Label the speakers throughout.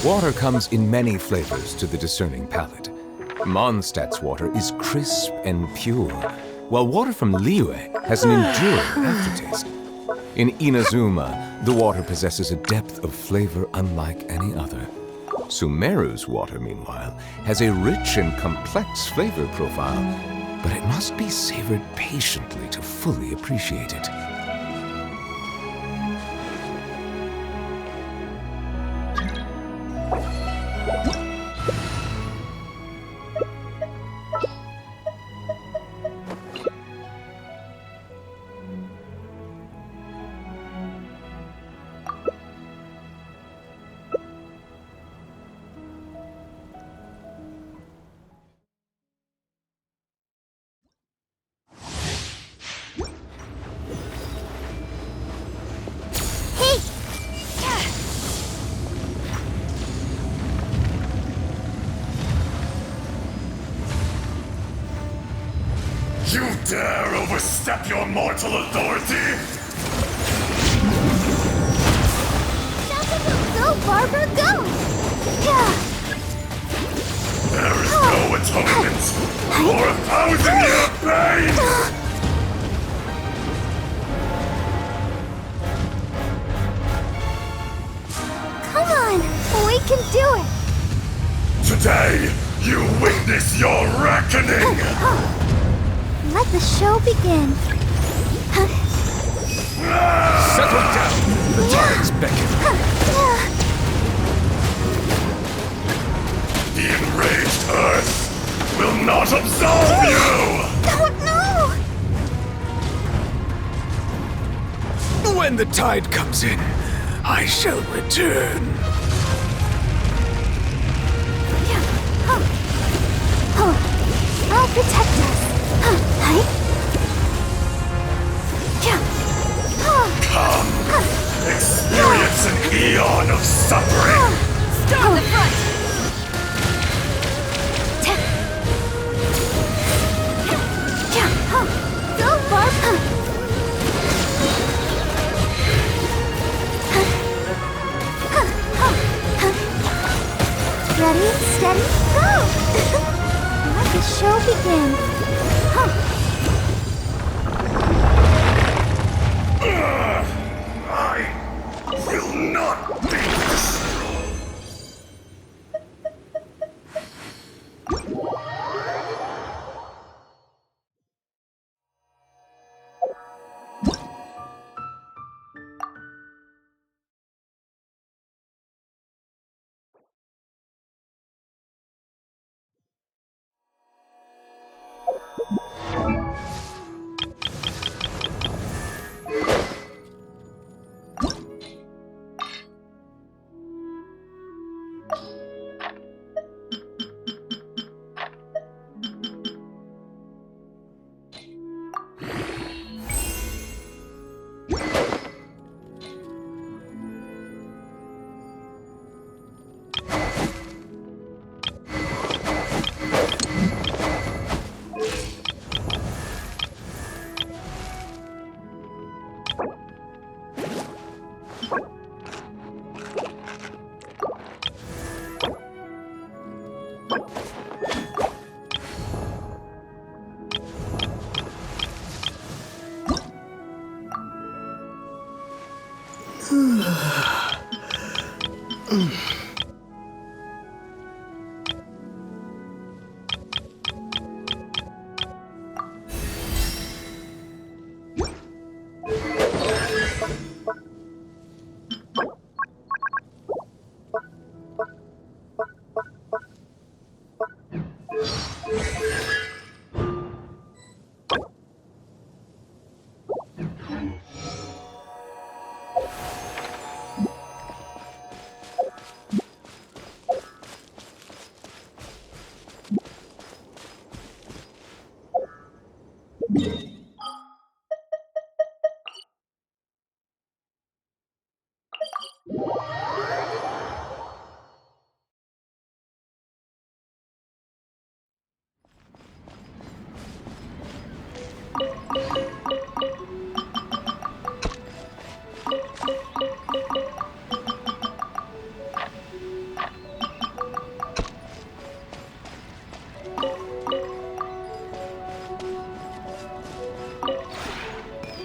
Speaker 1: Water comes in many flavors to the discerning palate. Mondstadt's water is crisp and pure, while water from Liyue has an enduring aftertaste. In Inazuma, the water possesses a depth of flavor unlike any other. Sumeru's water, meanwhile, has a rich and complex flavor profile, but it must be savored patiently to fully appreciate it.
Speaker 2: You dare overstep your mortal authority?
Speaker 3: Go, Barbara, go!
Speaker 2: There is no atonement for 1,000-year pain!
Speaker 3: Come on, we can do it!
Speaker 2: Today, you witness your reckoning!
Speaker 3: Let the show begin.
Speaker 1: Settle down! The tides beckon.
Speaker 2: The enraged Earth will not absolve you!
Speaker 3: Oh no!
Speaker 1: When the tide comes in, I shall return.
Speaker 3: I'll protect us.
Speaker 2: Come, experience an eon of suffering!
Speaker 3: Stop in the front! Go, Barb! Ready, steady, go! Let the show begin.
Speaker 2: I will not be destroyed.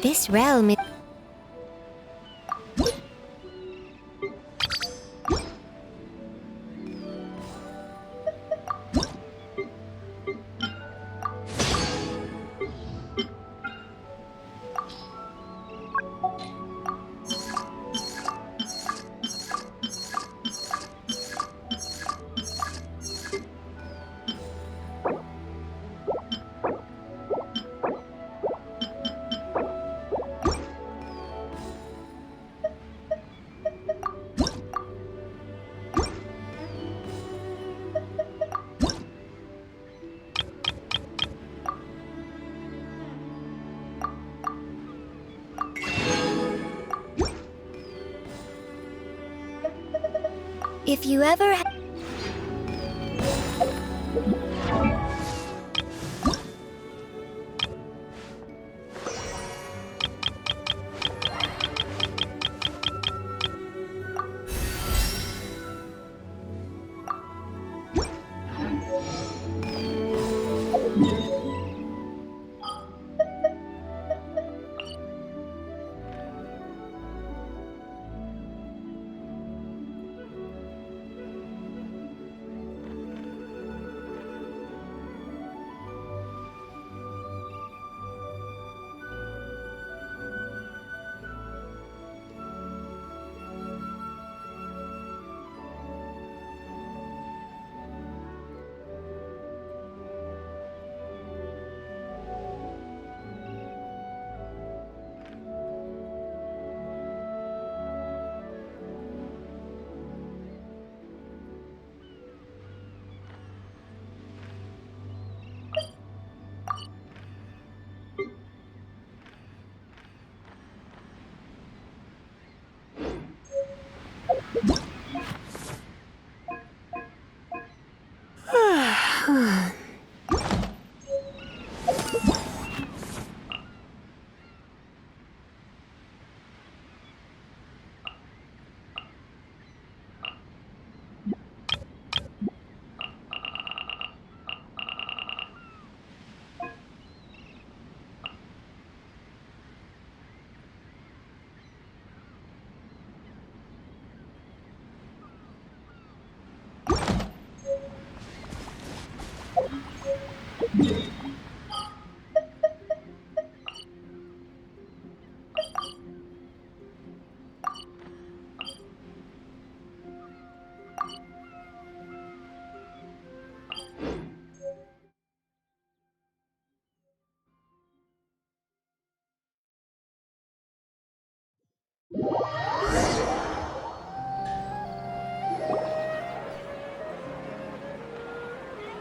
Speaker 3: This realm is... If you ever...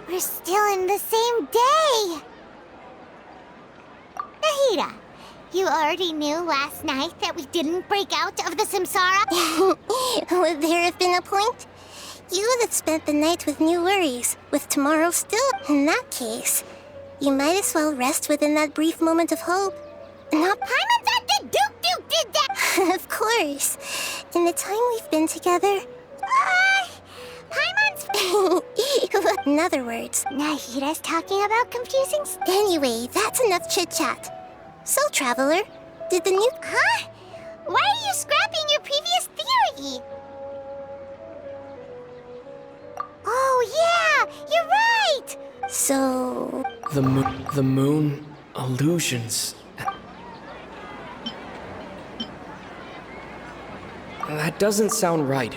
Speaker 3: We're still in the same day! Nahida, you already knew last night that we didn't break out of the samsara? Would there have been a point? You would have spent the night with new worries, with tomorrow still. In that case, you might as well rest within that brief moment of hope. Not Paimon's at the Duke did that! Of course. In the time we've been together... Paimon's... In other words... Nahida's talking about confusing stuff. Anyway, that's enough chit-chat. So, Traveler, did the new... Huh? Why are you scrapping your previous theory? Oh, yeah! You're right! So...
Speaker 4: The moon illusions. That doesn't sound right.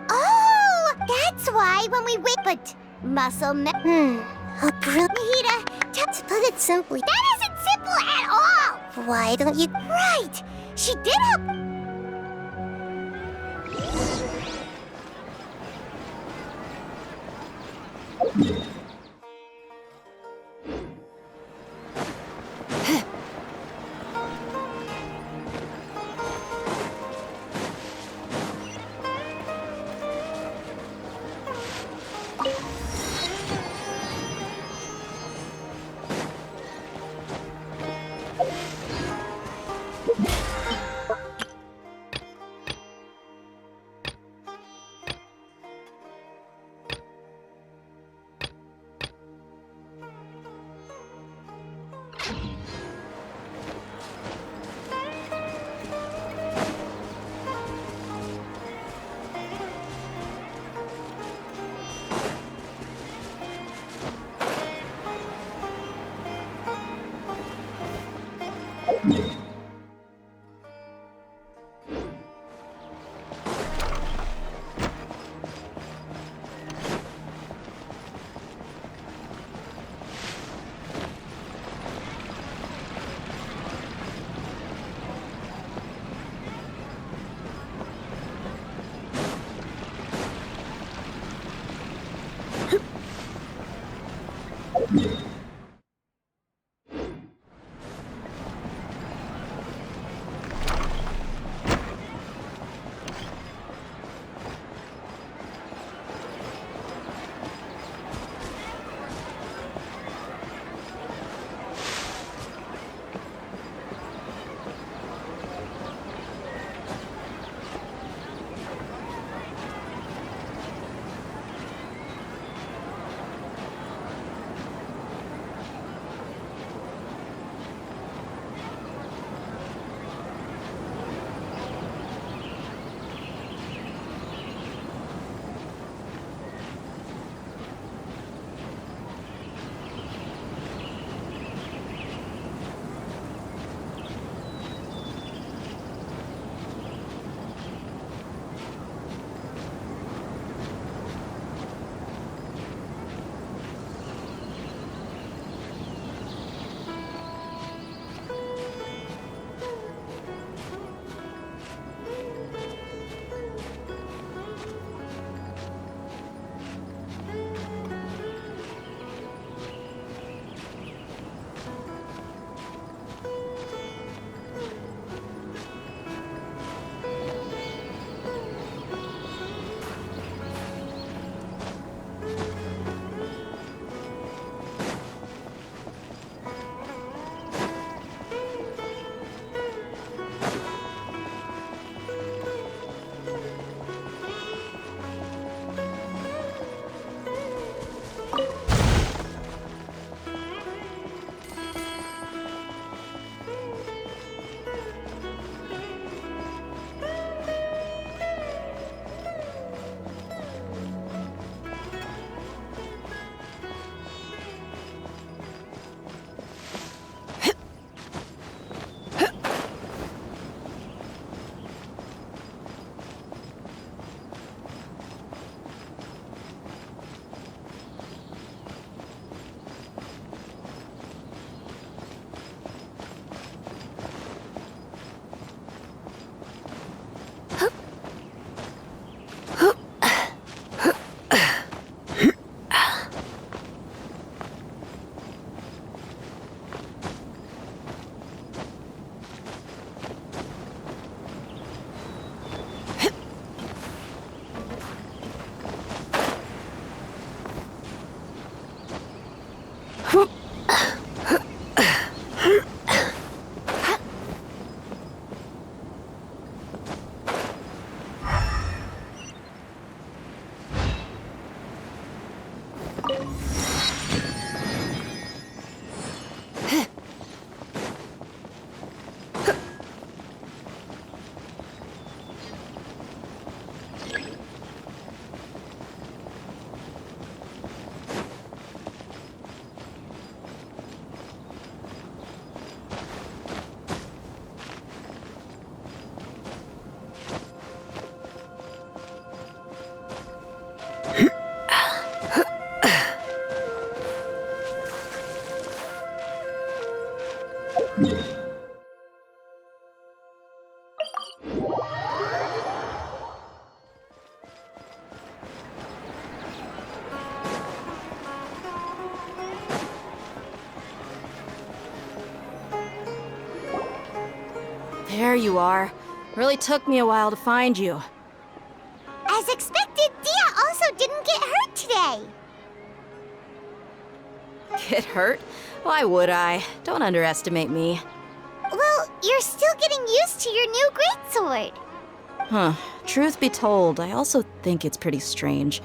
Speaker 3: Oh! That's why when we wait... But... Muscle me... A brilliant... Nahida, to put it simply... That isn't simple at all! Why don't you... Right! She did help...
Speaker 5: There you are. Really took me a while to find you.
Speaker 3: As expected, Dia also didn't get hurt today.
Speaker 5: Get hurt? Why would I? Don't underestimate me.
Speaker 3: Well, you're still getting used to your new greatsword.
Speaker 5: Huh. Truth be told, I also think it's pretty strange.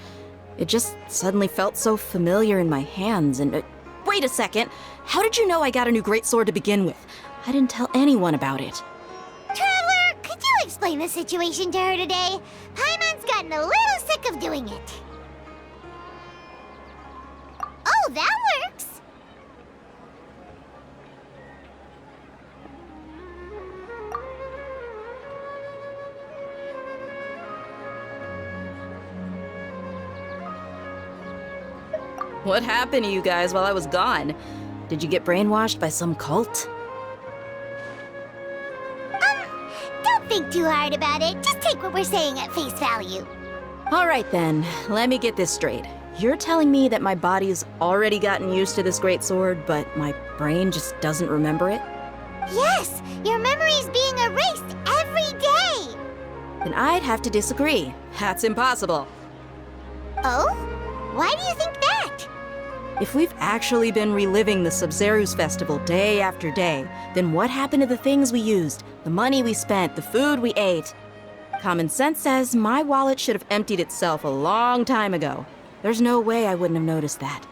Speaker 5: It just suddenly felt so familiar in my hands and... wait a second! How did you know I got a new greatsword to begin with? I didn't tell anyone about it.
Speaker 3: Traveler, could you explain the situation to her today? Paimon's gotten a little sick of doing it. Oh, that works!
Speaker 5: What happened to you guys while I was gone? Did you get brainwashed by some cult?
Speaker 3: Don't think too hard about it. Just take what we're saying at face value.
Speaker 5: Alright then, let me get this straight. You're telling me that my body's already gotten used to this great sword, but my brain just doesn't remember it?
Speaker 3: Yes, your memory's being erased every day!
Speaker 5: Then I'd have to disagree. That's impossible.
Speaker 3: Oh? Why do you think that?
Speaker 5: If we've actually been reliving the Sub-Zeru's festival day after day, then what happened to the things we used, the money we spent, the food we ate? Common sense says my wallet should have emptied itself a long time ago. There's no way I wouldn't have noticed that.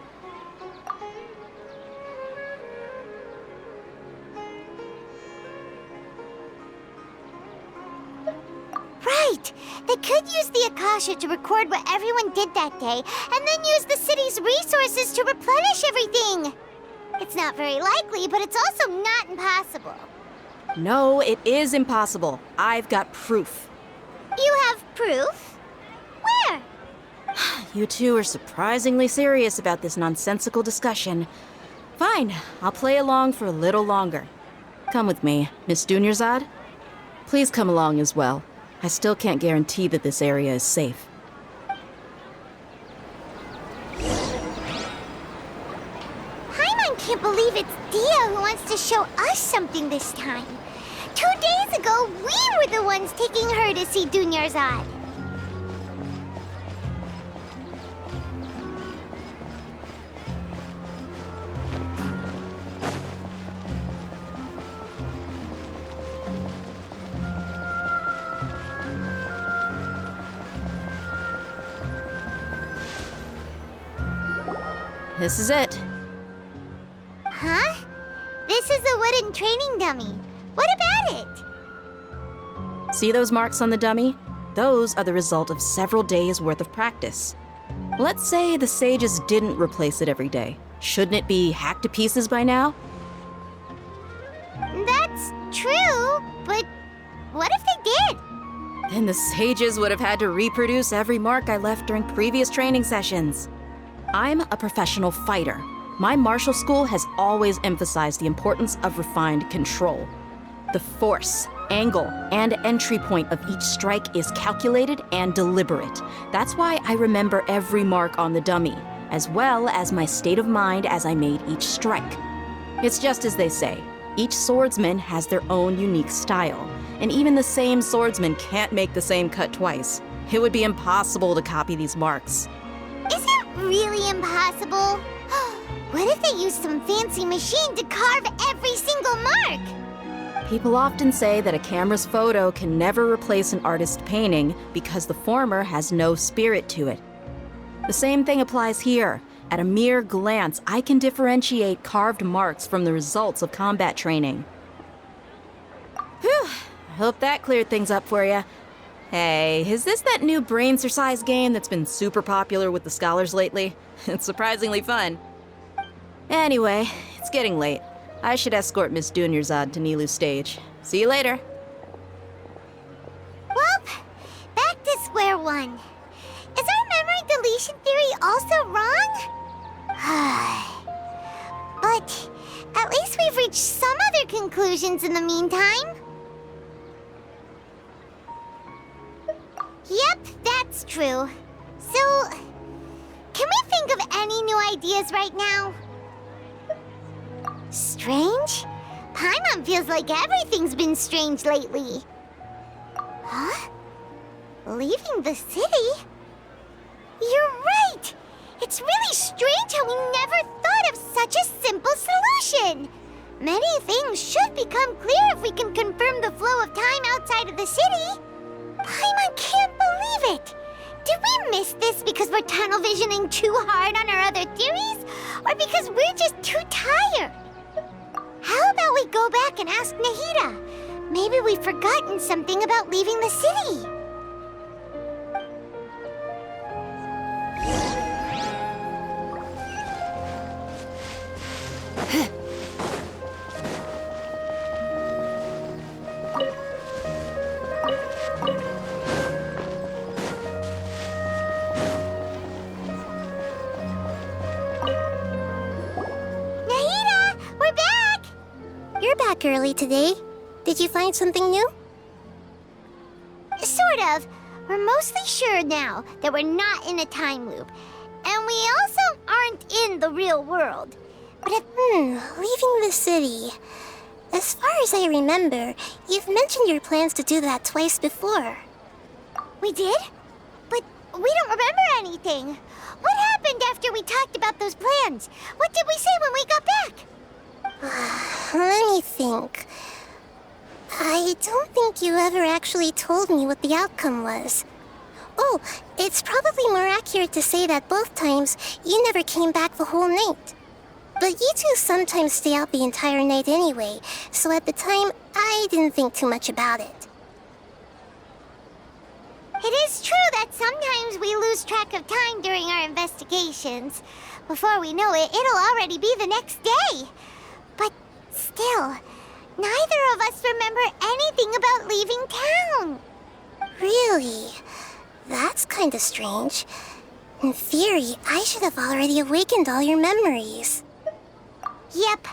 Speaker 3: Right! They could use the Akasha to record what everyone did that day, and then use the city's resources to replenish everything! It's not very likely, but it's also not impossible.
Speaker 5: No, it is impossible. I've got proof.
Speaker 3: You have proof? Where?
Speaker 5: You two are surprisingly serious about this nonsensical discussion. Fine, I'll play along for a little longer. Come with me, Miss Dunyarzad. Please come along as well. I still can't guarantee that this area is safe.
Speaker 3: Paimon can't believe it's Dia who wants to show us something this time. 2 days ago, we were the ones taking her to see Dunyarzad.
Speaker 5: This is it.
Speaker 3: Huh? This is a wooden training dummy. What about it?
Speaker 5: See those marks on the dummy? Those are the result of several days' worth of practice. Let's say the sages didn't replace it every day. Shouldn't it be hacked to pieces by now?
Speaker 3: That's true, but what if they did?
Speaker 5: Then the sages would have had to reproduce every mark I left during previous training sessions. I'm a professional fighter. My martial school has always emphasized the importance of refined control. The force, angle, and entry point of each strike is calculated and deliberate. That's why I remember every mark on the dummy, as well as my state of mind as I made each strike. It's just as they say, each swordsman has their own unique style, and even the same swordsman can't make the same cut twice. It would be impossible to copy these marks.
Speaker 3: Is it really impossible? What if they used some fancy machine to carve every single mark?
Speaker 5: People often say that a camera's photo can never replace an artist's painting because the former has no spirit to it. The same thing applies here. At a mere glance, I can differentiate carved marks from the results of combat training. Whew, I hope that cleared things up for you. Hey, is this that new brain exercise game that's been super popular with the scholars lately? It's surprisingly fun. Anyway, it's getting late. I should escort Miss Dunyarzad to Nilu's stage. See you later.
Speaker 3: Well, back to square one. Is our memory deletion theory also wrong? But at least we've reached some other conclusions in the meantime. Yep, that's true. So, can we think of any new ideas right now? Strange? Paimon feels like everything's been strange lately. Huh? Leaving the city? You're right! It's really strange how we never thought of such a simple solution! Many things should become clear if we can confirm the flow of time outside of the city. Paimon can't believe it! Did we miss this because we're tunnel visioning too hard on our other theories? Or because we're just too tired? How about we go back and ask Nahida? Maybe we've forgotten something about leaving the city. Early today. Did you find something new? Sort of. We're mostly sure now that we're not in a time loop. And we in the real world. But leaving the city. As far as I remember, you've mentioned your plans to do that twice before. We did? But we don't remember anything. What happened after we talked about those plans? What did we say when we got back? Let me think. I don't think you ever actually told me what the outcome was. Oh, it's probably more accurate to say that both times you never came back the whole night. But you two sometimes stay out the entire night anyway, so at the time, I didn't think too much about it. It is true that sometimes we lose track of time during our investigations. Before we know it, it'll already be the next day. But still, neither of us remember anything about leaving town. Really? That's kinda strange. In theory, I should have already awakened all your memories. Yep,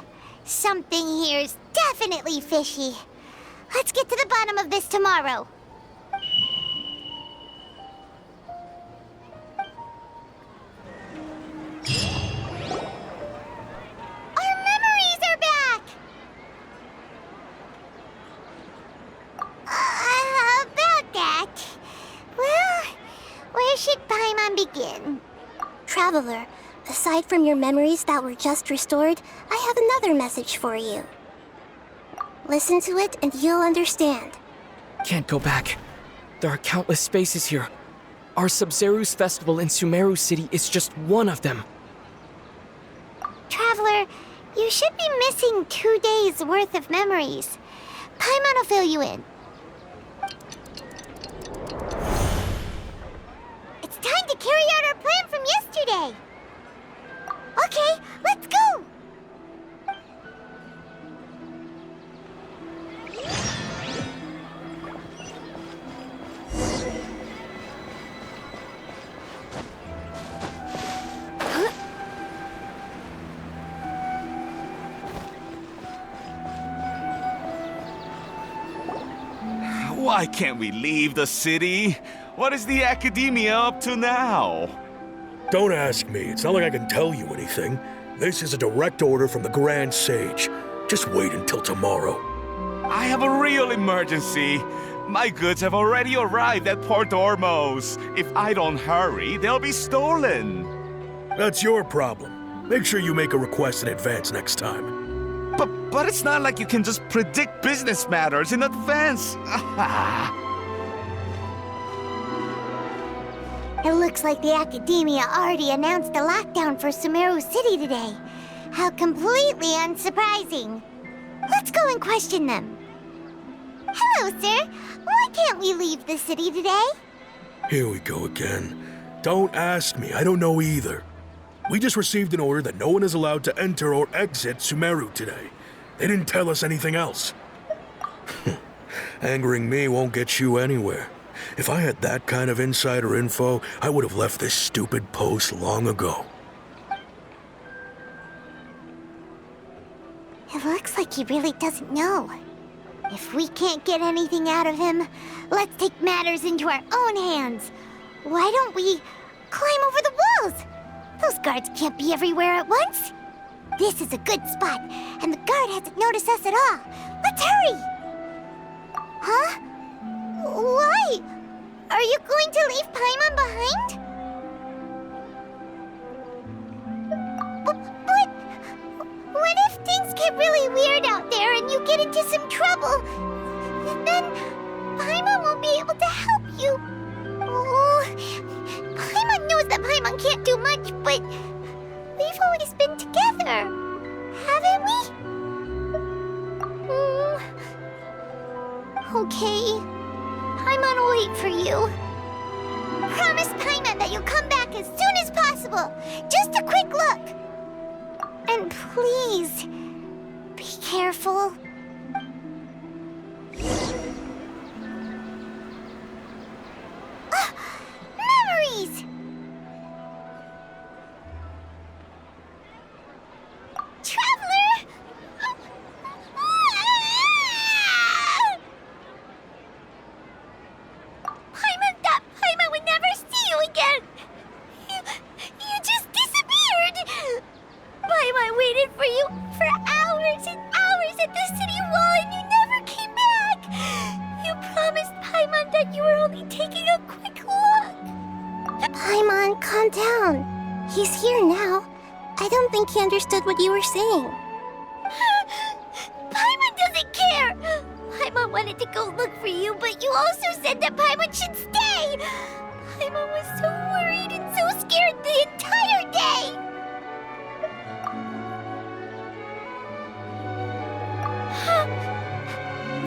Speaker 3: something here's definitely fishy. Let's get to the bottom of this tomorrow. Our memories are back! About that. Well, where should Paimon begin? Traveler, aside from your memories that were just restored, I have another message for you. Listen to it and you'll understand.
Speaker 4: Can't go back. There are countless spaces here. Our Sub-Zeru's festival in Sumeru City is just one of them.
Speaker 3: Traveler, you should be missing 2 days' worth of memories. Paimon will fill you in. It's time to carry out our plan from yesterday. Okay, let's go!
Speaker 2: Why can't we leave the city? What is the academia up to now?
Speaker 6: Don't ask me. It's not like I can tell you anything. This is a direct order from the Grand Sage. Just wait until tomorrow.
Speaker 2: I have a real emergency. My goods have already arrived at Port Ormos. If I don't hurry, they'll be stolen.
Speaker 6: That's your problem. Make sure you make a request in advance next time.
Speaker 2: But it's not like you can just predict business matters in advance.
Speaker 3: It looks like the Academia already announced a lockdown for Sumeru City today. How completely unsurprising. Let's go and question them. Hello, sir. Why can't we leave the city today?
Speaker 6: Here we go again. Don't ask me. I don't know either. We just received an order that no one is allowed to enter or exit Sumeru today. They didn't tell us anything else. Angering me won't get you anywhere. If I had that kind of insider info, I would have left this stupid post long ago.
Speaker 3: It looks like he really doesn't know. If we can't get anything out of him, let's take matters into our own hands. Why don't we climb over the walls? Those guards can't be everywhere at once. This is a good spot, and the guard hasn't noticed us at all. Let's hurry! Huh? Why? Are you going to leave Paimon behind? But what if things get really weird out there and you get into some trouble? Then Paimon won't be able to help you. Oh, Paimon knows that Paimon can't do much, but we've always been together, haven't we? Okay. Paimon will wait for you. Promise Paimon that you'll come back as soon as possible. Just a quick look. And please, be careful. Memories! Traveler! Paimon thought Paimon would never see you again. You just disappeared. calm down. He's here now. I don't think he understood what you were saying. Paimon doesn't care! Paimon wanted to go look for you, but you also said that Paimon should stay! Paimon was so worried and so scared the entire day!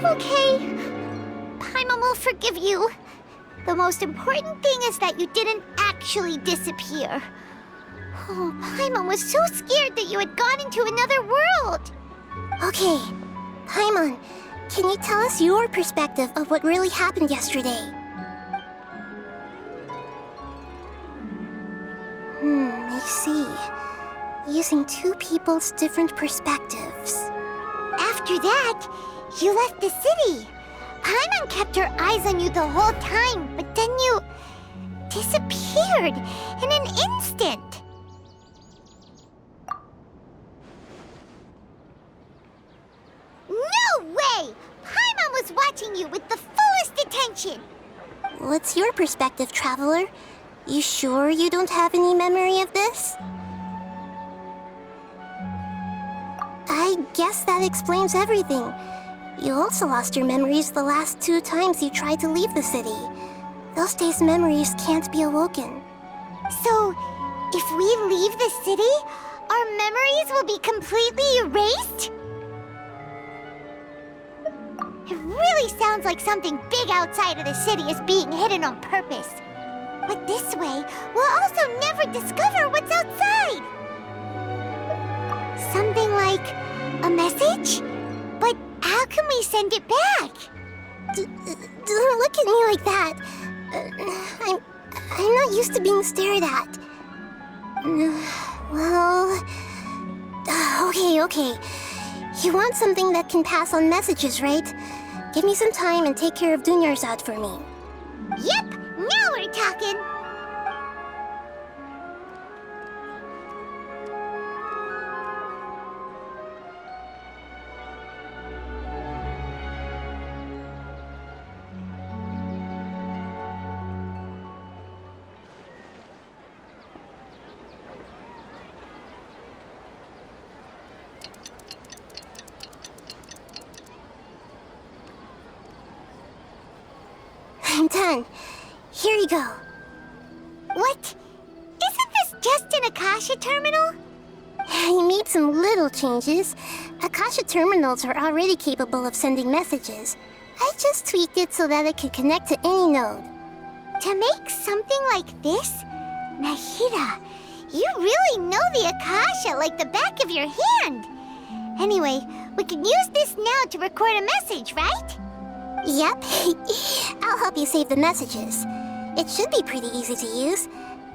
Speaker 3: Okay. Paimon will forgive you. The most important thing is that you didn't actually disappear. Oh, Paimon was so scared that you had gone into another world. Okay, Paimon, can you tell us your perspective of what really happened yesterday? I see. Using two people's different perspectives. After that, you left the city. Paimon kept her eyes on you the whole time, but then you disappeared in an instant. No way! Paimon was watching you with the fullest attention. What's your perspective, Traveler? You sure you don't have any memory of this? I guess that explains everything. You also lost your memories the last 2 times you tried to leave the city. Those days' memories can't be awoken. So, if we leave the city, our memories will be completely erased? It really sounds like something big outside of the city is being hidden on purpose. But this way, we'll also never discover what's outside. Something like a message? But how can we send it back? Don't look at me like that. I'm not used to being stared at. Well... Okay. You want something that can pass on messages, right? Give me some time and take care of Dunyarzad for me. Yep! Now we're talking! I'm done. Here you go. What? Isn't this just an Akasha terminal? I made some little changes. Akasha terminals are already capable of sending messages. I just tweaked it so that it could connect to any node. To make something like this? Nahida, you really know the Akasha like the back of your hand. Anyway, we can use this now to record a message, right? Yep. I'll help you save the messages. It should be pretty easy to use.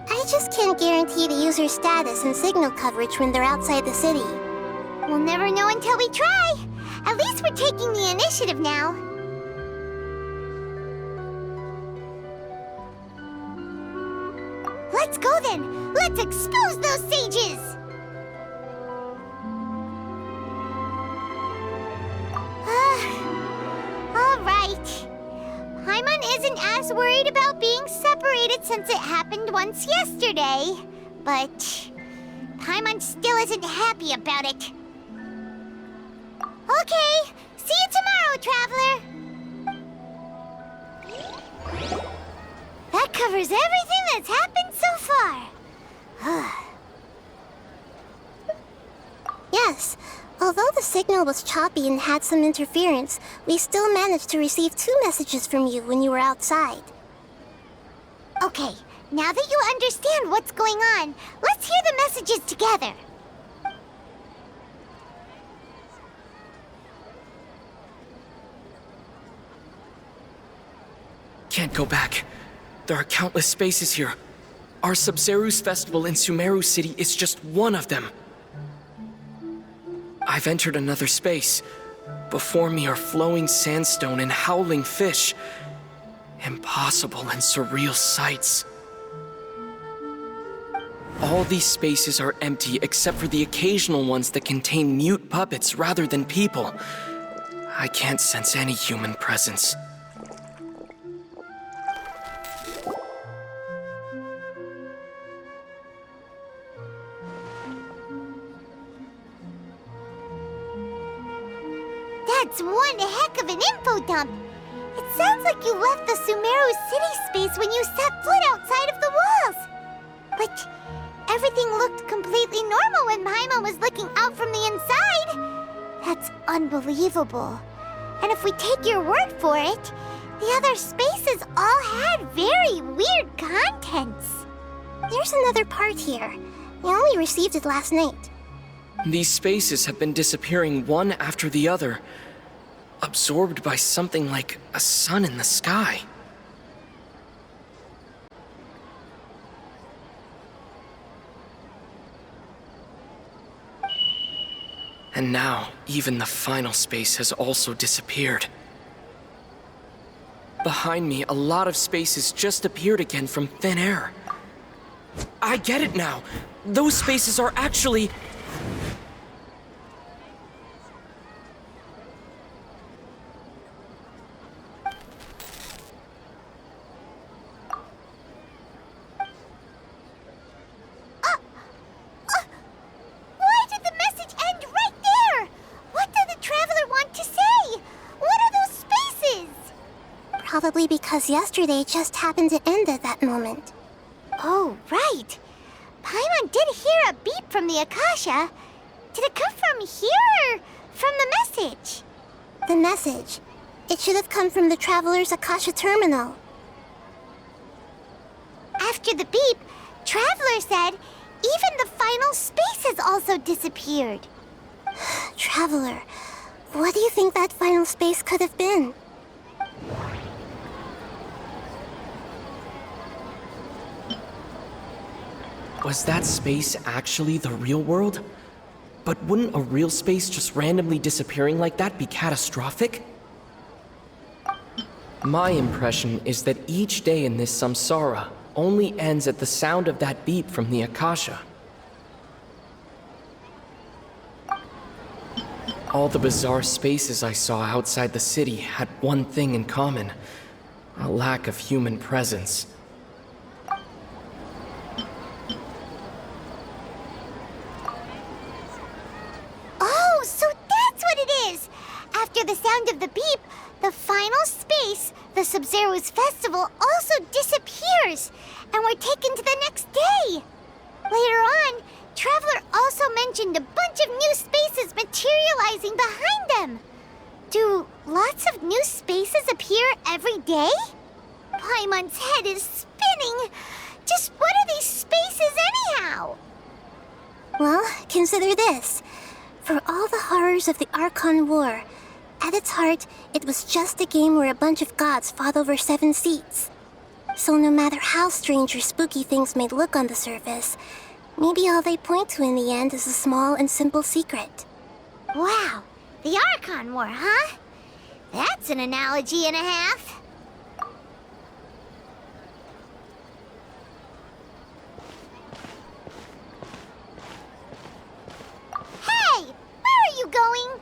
Speaker 3: I just can't guarantee the user's status and signal coverage when they're outside the city. We'll never know until we try. At least we're taking the initiative now. Let's go then. Let's expose those sages. Paimon isn't as worried about being separated since it happened once yesterday. But Paimon still isn't happy about it. Okay, see you tomorrow, Traveler. That covers everything that's happened so far. Yes. Although the signal was choppy and had some interference, we still managed to receive 2 messages from you when you were outside. Okay, now that you understand what's going on, let's hear the messages together.
Speaker 4: Can't go back. There are countless spaces here. Our Sub-Zeru's festival in Sumeru City is just one of them. I've entered another space. Before me are flowing sandstone and howling fish. Impossible and surreal sights. All these spaces are empty except for the occasional ones that contain mute puppets rather than people. I can't sense any human presence.
Speaker 3: That's one heck of an info dump. It sounds like you left the Sumeru city space when you set foot outside of the walls. But everything looked completely normal when Paimon was looking out from the inside. That's unbelievable. And if we take your word for it, the other spaces all had very weird contents.
Speaker 7: There's another part here. We only received it last night.
Speaker 4: These spaces have been disappearing one after the other, absorbed by something like a sun in the sky. And now, even the final space has also disappeared. Behind me, a lot of spaces just appeared again from thin air. I get it now! Those spaces are actually...
Speaker 3: Why did the message end right there? What did the Traveler want to say? What are those spaces?
Speaker 7: Probably because yesterday just happened to end at that moment.
Speaker 3: Oh, right. Paimon did hear a beep from the Akasha. Did it come from here or from the message?
Speaker 7: The message. It should have come from the Traveler's Akasha terminal.
Speaker 3: After the beep, Traveler said even the final space has also disappeared.
Speaker 7: Traveler, what do you think that final space could have been?
Speaker 4: Was that space actually the real world? But wouldn't a real space just randomly disappearing like that be catastrophic? My impression is that each day in this samsara only ends at the sound of that beep from the Akasha. All the bizarre spaces I saw outside the city had one thing in common: a lack of human presence.
Speaker 3: Oh, so that's what it is! After the sound of the beep, the final space, the Sub-Zero's festival, also disappears, and we're taken to the next day. Later on, Traveler also mentioned a bunch of new spaces materializing behind them. Do lots of new spaces appear every day? Paimon's head is spinning. Just what are these spaces anyhow?
Speaker 7: Well, consider this. For all the horrors of the Archon War, at its heart, it was just a game where a bunch of gods fought over 7 seats. So no matter how strange or spooky things may look on the surface, maybe all they point to in the end is a small and simple secret.
Speaker 3: Wow, the Archon War, huh? That's an analogy and a half. Hey, where are you going?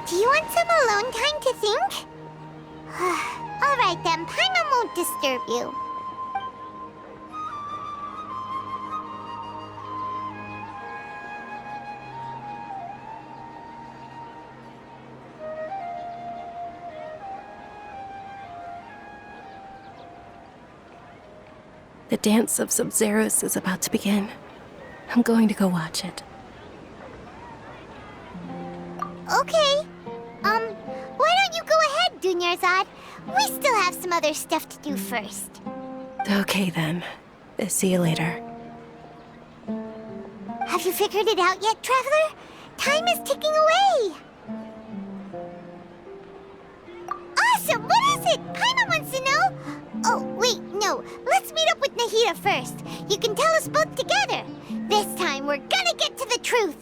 Speaker 3: Do you want some alone time to think? All right then, Paimon won't disturb you.
Speaker 8: The dance of Sub-Zeros is about to begin. I'm going to go watch it.
Speaker 3: Okay. Why don't you go ahead, Dunyarzad? We still have some other stuff to do first.
Speaker 8: Okay then. See you later.
Speaker 3: Have you figured it out yet, Traveler? Time is ticking away. it? Paimon wants to know. Oh, wait, no. Let's meet up with Nahida first. You can tell us both together. This time, we're gonna get to the truth.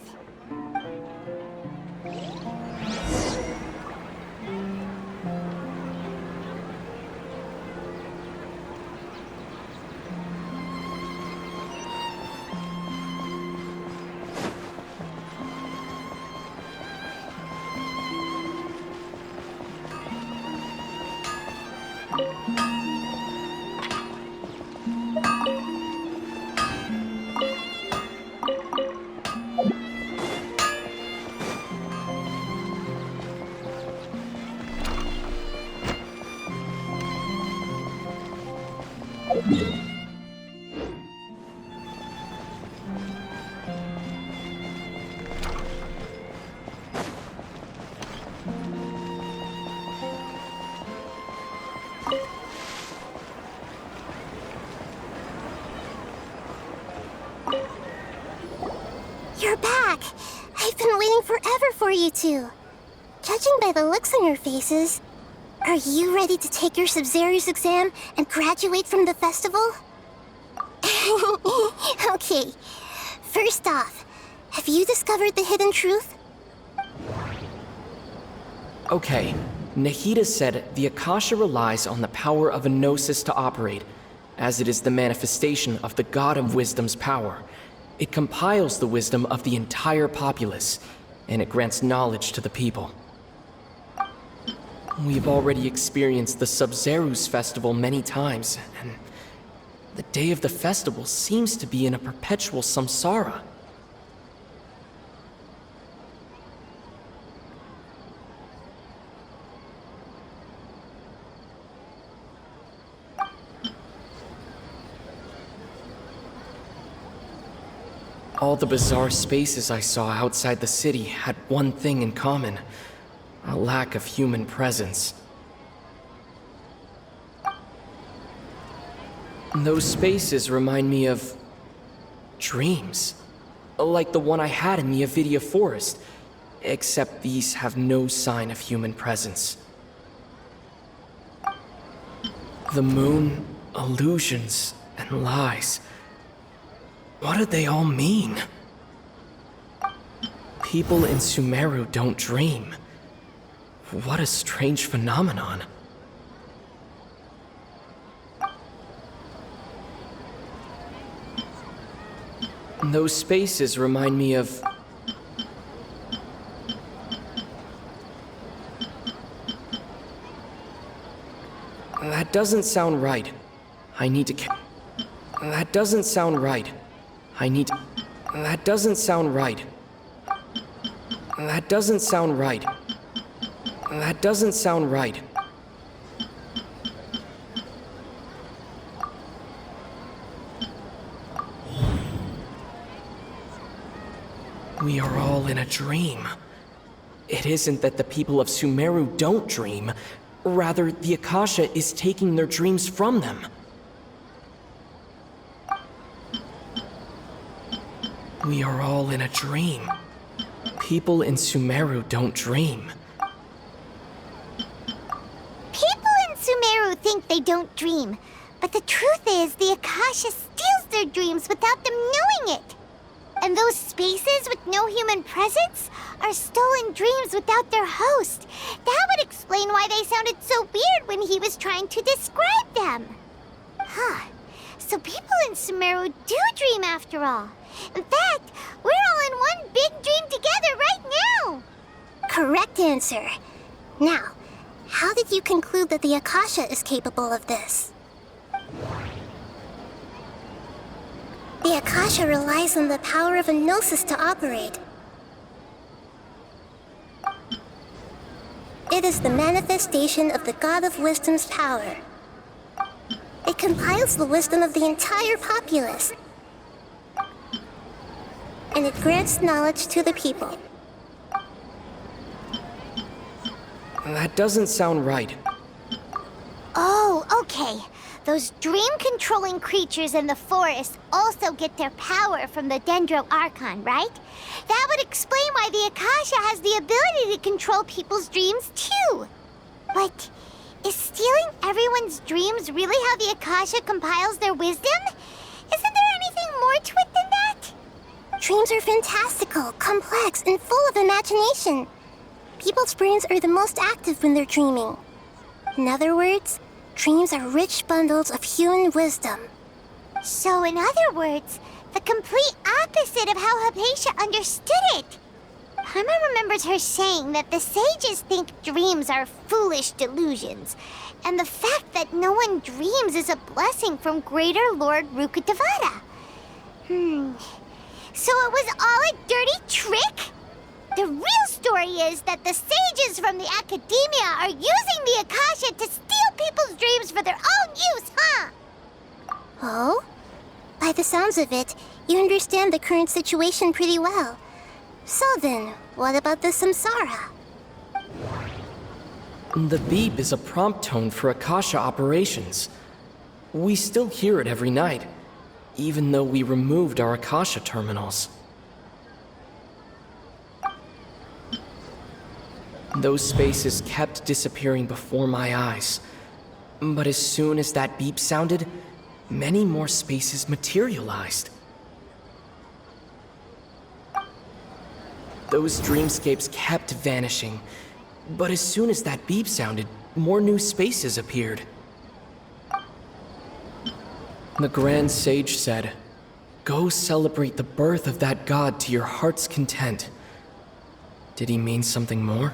Speaker 3: You're back! I've been waiting forever for you two. Judging by the looks on your faces, are you ready to take your Sub-Zero's exam and graduate from the festival? Okay, first off, have you discovered the hidden truth?
Speaker 4: Okay, Nahida said the Akasha relies on the power of a gnosis to operate, as it is the manifestation of the God of Wisdom's power. It compiles the wisdom of the entire populace, and it grants knowledge to the people. We've already experienced the Sub-Zero's festival many times, and the day of the festival seems to be in a perpetual samsara. All the bizarre spaces I saw outside the city had one thing in common: a lack of human presence. Those spaces remind me of dreams, like the one I had in the Avidia Forest, except these have no sign of human presence. The moon, illusions, and lies. What do they all mean? People in Sumeru don't dream. What a strange phenomenon. Those spaces remind me of... That doesn't sound right. I need to... That doesn't sound right. I need... That doesn't sound right. That doesn't sound right. That doesn't sound right. We are all in a dream. It isn't that the people of Sumeru don't dream. Rather, the Akasha is taking their dreams from them. We are all in a dream. People in Sumeru don't dream.
Speaker 3: People in Sumeru think they don't dream, but the truth is the Akasha steals their dreams without them knowing it. And those spaces with no human presence are stolen dreams without their host. That would explain why they sounded so weird when he was trying to describe them. Huh. So people in Sumeru do dream after all. In fact, we're all in one big dream together right now. Correct answer. Now, how did you conclude that the Akasha is capable of this? The Akasha relies on the power of a gnosis to operate. It is the manifestation of the God of Wisdom's power. It compiles the wisdom of the entire populace. And it grants knowledge to the people.
Speaker 4: That doesn't sound right.
Speaker 3: Oh, okay. Those dream-controlling creatures in the forest also get their power from the Dendro Archon, right? That would explain why the Akasha has the ability to control people's dreams, too. But Is stealing everyone's dreams really how the Akasha compiles their wisdom? Isn't there anything more to it than that?
Speaker 7: Dreams are fantastical, complex, and full of imagination. People's brains are the most active when they're dreaming. In other words, dreams are rich bundles of human wisdom.
Speaker 3: So in other words, the complete opposite of how Hypatia understood it. Paimon remembers her saying that the sages think dreams are foolish delusions, and the fact that no one dreams is a blessing from Greater Lord Rukkhadevata. So it was all a dirty trick? The real story is that the sages from the academia are using the Akasha to steal people's dreams for their own use, huh?
Speaker 7: Oh? By the sounds of it, you understand the current situation pretty well. So then, what about the samsara?
Speaker 4: The beep is a prompt tone for Akasha operations. We still hear it every night, even though we removed our Akasha terminals. Those spaces kept disappearing before my eyes. But as soon as that beep sounded, many more spaces materialized. Those dreamscapes kept vanishing, but as soon as that beep sounded, more new spaces appeared. The Grand Sage said, "Go celebrate the birth of that god to your heart's content." Did he mean something more?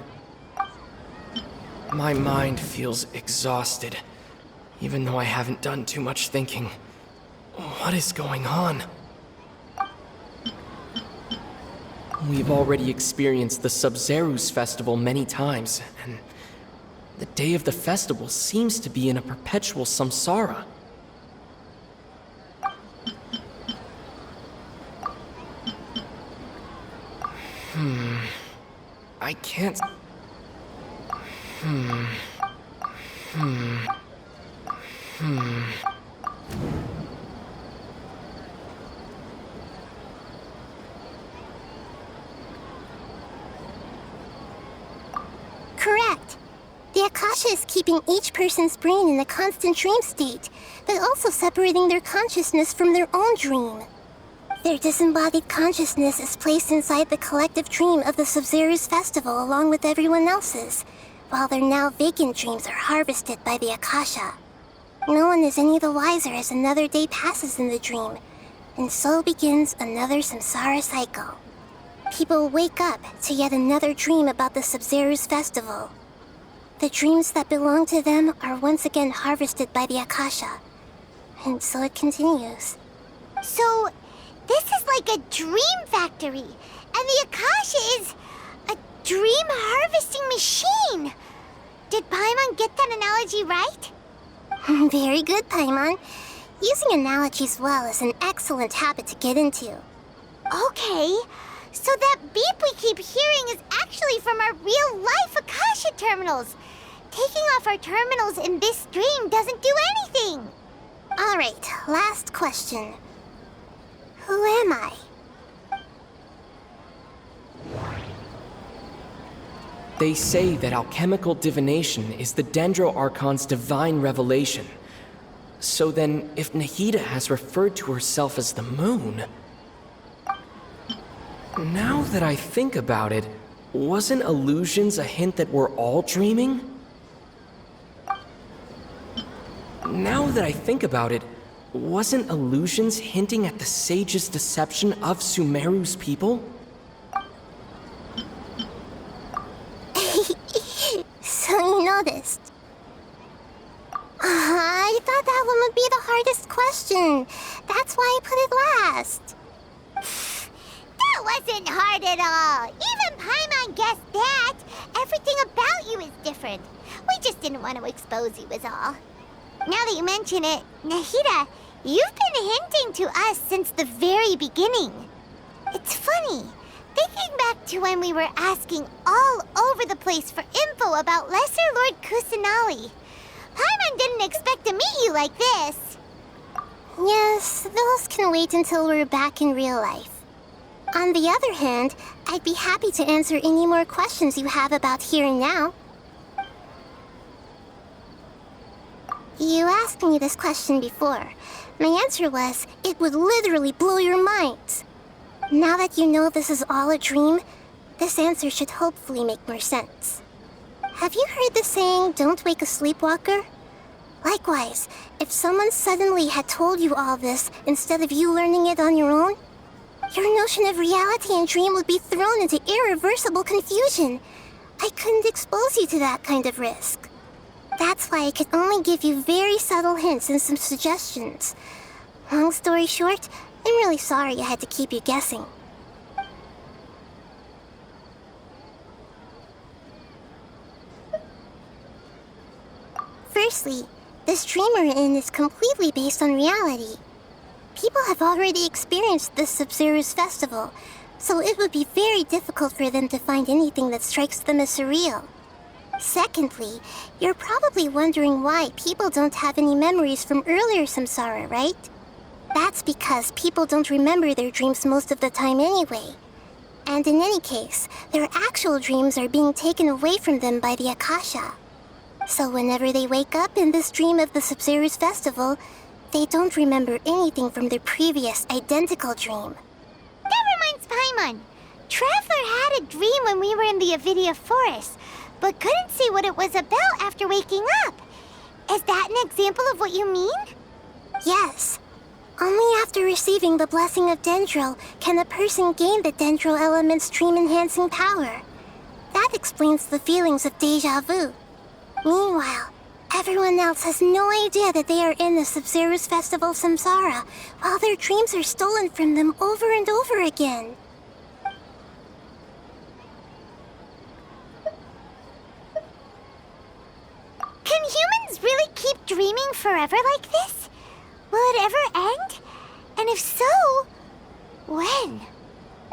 Speaker 4: My mind feels exhausted, even though I haven't done too much thinking. What is going on? We've already experienced the Sub-Zerus festival many times, and the day of the festival seems to be in a perpetual samsara. I can't...
Speaker 7: Correct. The Akasha is keeping each person's brain in a constant dream state, but also separating their consciousness from their own dream. Their disembodied consciousness is placed inside the collective dream of the Sub-Zerus festival along with everyone else's, while their now vacant dreams are harvested by the Akasha. No one is any the wiser as another day passes in the dream, and so begins another samsara cycle. People wake up to yet another dream about the Sub-Zerus festival. The dreams that belong to them are once again harvested by the Akasha, and so it continues.
Speaker 3: So, this is like a dream factory, and the Akasha is a dream harvesting machine. Did Paimon get that analogy right?
Speaker 7: Very good, Paimon. Using analogies well is an excellent habit to get into.
Speaker 3: Okay, so that beep we keep hearing is actually from our real-life Akasha terminals. Taking off our terminals in this dream doesn't do anything.
Speaker 7: All right, last question. Who am I?
Speaker 4: They say that alchemical divination is the Dendro Archon's divine revelation. So then, if Nahida has referred to herself as the moon... Now that I think about it, wasn't illusions a hint that we're all dreaming? Now that I think about it, wasn't illusions hinting at the sage's deception of Sumeru's people?
Speaker 7: So you noticed. I thought that one would be the hardest question. That's why I put it last.
Speaker 3: That wasn't hard at all. Even Paimon guessed that. Everything about you is different. We just didn't want to expose you is all. Now that you mention it, Nahida, you've been hinting to us since the very beginning. It's funny, thinking back to when we were asking all over the place for info about Lesser Lord Kusanali. Paimon didn't expect to meet you like this.
Speaker 7: Yes, those can wait until we're back in real life. On the other hand, I'd be happy to answer any more questions you have about here and now. You asked me this question before. My answer was, it would literally blow your minds. Now that you know this is all a dream, this answer should hopefully make more sense. Have you heard the saying, don't wake a sleepwalker? Likewise, if someone suddenly had told you all this instead of you learning it on your own, your notion of reality and dream would be thrown into irreversible confusion. I couldn't expose you to that kind of risk. That's why I could only give you very subtle hints and some suggestions. Long story short, I'm really sorry I had to keep you guessing. Firstly, this dream we're in is completely based on reality. People have already experienced this Sub-Zero's festival, so it would be very difficult for them to find anything that strikes them as surreal. Secondly, you're probably wondering why people don't have any memories from earlier samsara, right? That's because people don't remember their dreams most of the time anyway. And in any case, their actual dreams are being taken away from them by the Akasha. So whenever they wake up in this dream of the Sub-Zero's festival, they don't remember anything from their previous identical dream.
Speaker 3: That reminds Paimon. Traveler had a dream when we were in the Avidia forest, but couldn't see what it was about after waking up. Is that an example of what you mean?
Speaker 7: Yes. Only after receiving the blessing of Dendril can a person gain the Dendril element's dream-enhancing power. That explains the feelings of deja vu. Meanwhile, everyone else has no idea that they are in the Sub-Zero's festival samsara, while their dreams are stolen from them over and over again.
Speaker 3: Can humans really keep dreaming forever like this? Will it ever end? And if so, when?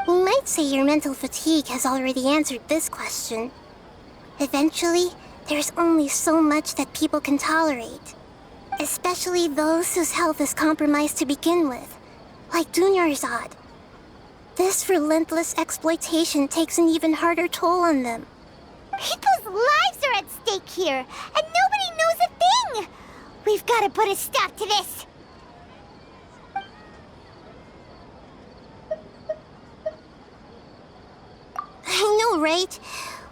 Speaker 7: You might say your mental fatigue has already answered this question. Eventually, there's only so much that people can tolerate. Especially those whose health is compromised to begin with, like Dunyarzad. This relentless exploitation takes an even harder toll on them.
Speaker 3: People's lives are at stake here, and nobody knows a thing! We've got to put a stop to this!
Speaker 7: I know, right?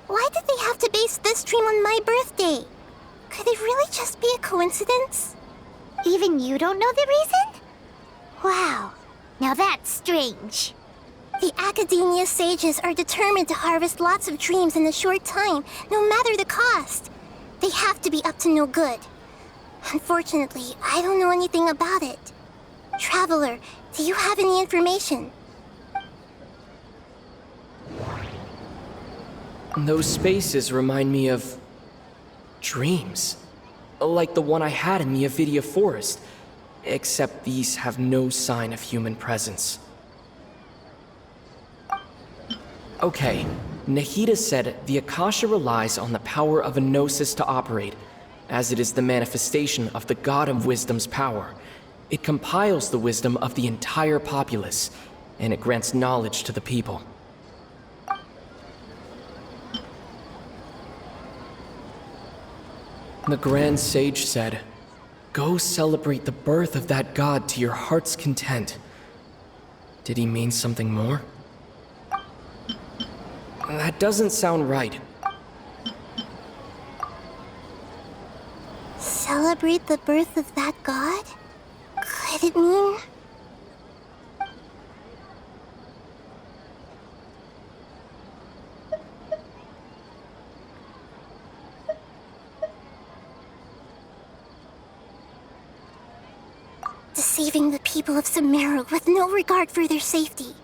Speaker 7: Why did they have to base this dream on my birthday? Could it really just be a coincidence?
Speaker 3: Even you don't know the reason? Wow, now that's strange.
Speaker 7: The Academia sages are determined to harvest lots of dreams in a short time, no matter the cost. They have to be up to no good. Unfortunately, I don't know anything about it. Traveler, do you have any information?
Speaker 4: Those spaces remind me of dreams. Like the one I had in the Avidia forest. Except these have no sign of human presence. Okay, Nahida said the Akasha relies on the power of a gnosis to operate, as it is the manifestation of the God of Wisdom's power. It compiles the wisdom of the entire populace, and it grants knowledge to the people. The Grand Sage said, "Go celebrate the birth of that God to your heart's content." Did he mean something more? That doesn't sound right.
Speaker 7: Celebrate the birth of that god? Could it mean... deceiving the people of Sumeru with no regard for their safety.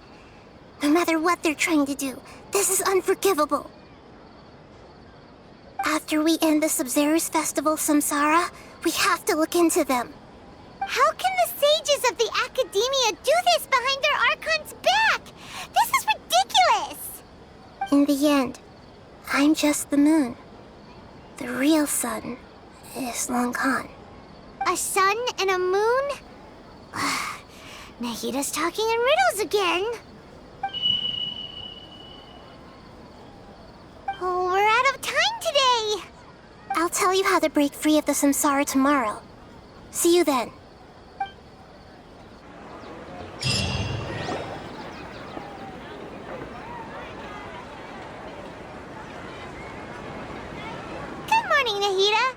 Speaker 7: No matter what they're trying to do, this is unforgivable. After we end the Sub-Zero's festival samsara, we have to look into them.
Speaker 3: How can the sages of the Academia do this behind their Archon's back? This is ridiculous!
Speaker 7: In the end, I'm just the moon. The real sun is long gone.
Speaker 3: A sun and a moon? Nahida's talking in riddles again. Oh, we're out of time today.
Speaker 7: I'll tell you how to break free of the samsara tomorrow, See you then.
Speaker 3: Good morning, Nahida.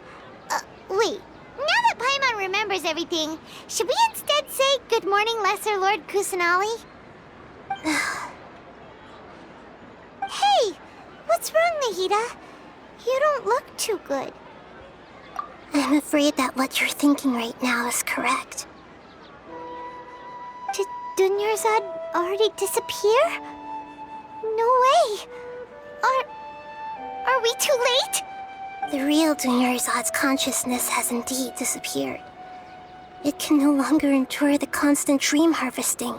Speaker 3: Wait. Now that Paimon remembers everything, should we instead say good morning, Lesser Lord Kusanali? Hey! What's wrong, Nahida? You don't look too good.
Speaker 7: I'm afraid that what you're thinking right now is correct.
Speaker 3: Did Dunyarzad already disappear? No way! Are we too late?
Speaker 7: The real Dunyarzad's consciousness has indeed disappeared. It can no longer endure the constant dream harvesting.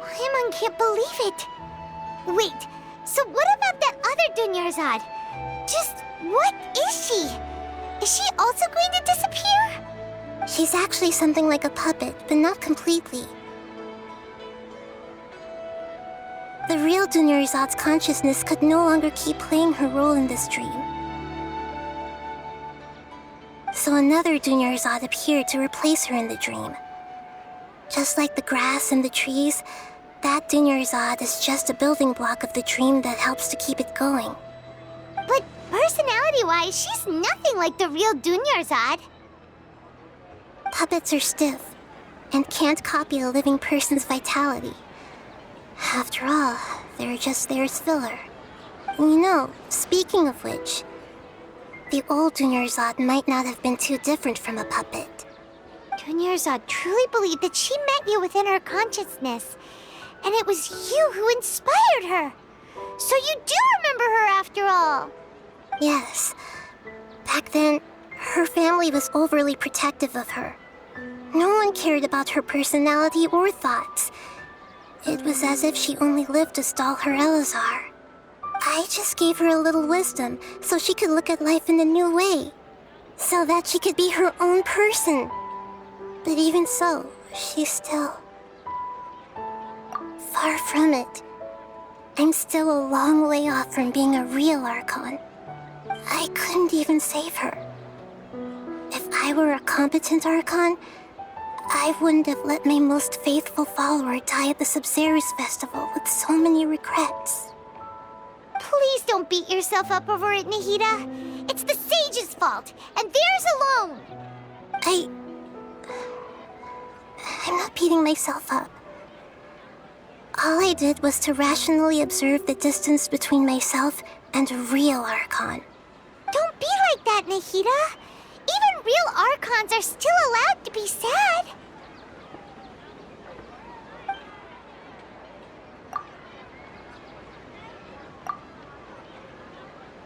Speaker 3: Paimon can't believe it. Wait, so what about that other Dunyarzad? Just what is she? Is she also going to disappear?
Speaker 7: She's actually something like a puppet, but not completely. The real Dunyarzad's consciousness could no longer keep playing her role in this dream. So another Dunyarzad appeared to replace her in the dream. Just like the grass and the trees, that Dunyarzad is just a building block of the dream that helps to keep it going.
Speaker 3: But personality-wise, she's nothing like the real Dunyarzad.
Speaker 7: Puppets are stiff and can't copy a living person's vitality. After all, they're just there as filler. You know, speaking of which, the old Dunyarzad might not have been too different from a puppet.
Speaker 3: Dunyarzad truly believed that she met you within her consciousness, and it was you who inspired her. So you do remember her after all.
Speaker 7: Yes. Back then, her family was overly protective of her. No one cared about her personality or thoughts. It was as if she only lived to stall her Elazar. I just gave her a little wisdom so she could look at life in a new way. So that she could be her own person. But even so, she's still... far from it. I'm still a long way off from being a real Archon. I couldn't even save her. If I were a competent Archon, I wouldn't have let my most faithful follower die at the Sub-Zerus festival with so many regrets.
Speaker 3: Please don't beat yourself up over it, Nahida. It's the sage's fault, and theirs alone.
Speaker 7: I'm not beating myself up. All I did was to rationally observe the distance between myself and a real Archon.
Speaker 3: Don't be like that, Nahida. Even real Archons are still allowed to be sad.